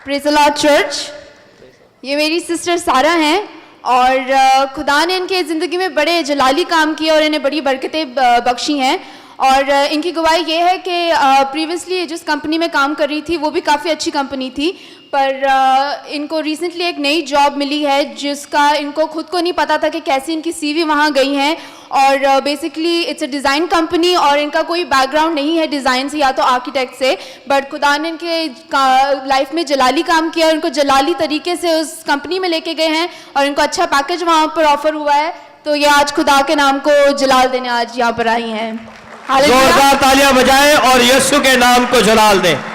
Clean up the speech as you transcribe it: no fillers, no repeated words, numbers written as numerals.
Praise the Lord church. ये मेरी sister सारा हैं और खुदा ने इनके ज़िंदगी में बड़े जलाली काम किए और इन्हें बड़ी बरकतें बख्शी हैं। और इनकी गवाही ये है कि प्रीवियसली जिस कंपनी में काम कर रही थी वो भी काफ़ी अच्छी कंपनी थी, पर इनको रिसेंटली एक नई जॉब मिली है जिसका इनको खुद को नहीं पता था कि कैसे इनकी सीवी वहाँ गई हैं। और basically it's a design company और इनका कोई बैकग्राउंड नहीं है डिज़ाइन से या तो आर्किटेक्ट से, बट खुदा ने इनके लाइफ में जलाली काम किया और इनको जलाली तरीके से उस कंपनी में लेके गए हैं और इनको अच्छा पैकेज वहाँ पर ऑफर हुआ है। तो ये आज खुदा के नाम को जलाल देने आज यहाँ पर आई हैं। जोरदार तालियां बजाएं और यीशु के नाम को जलाल दें।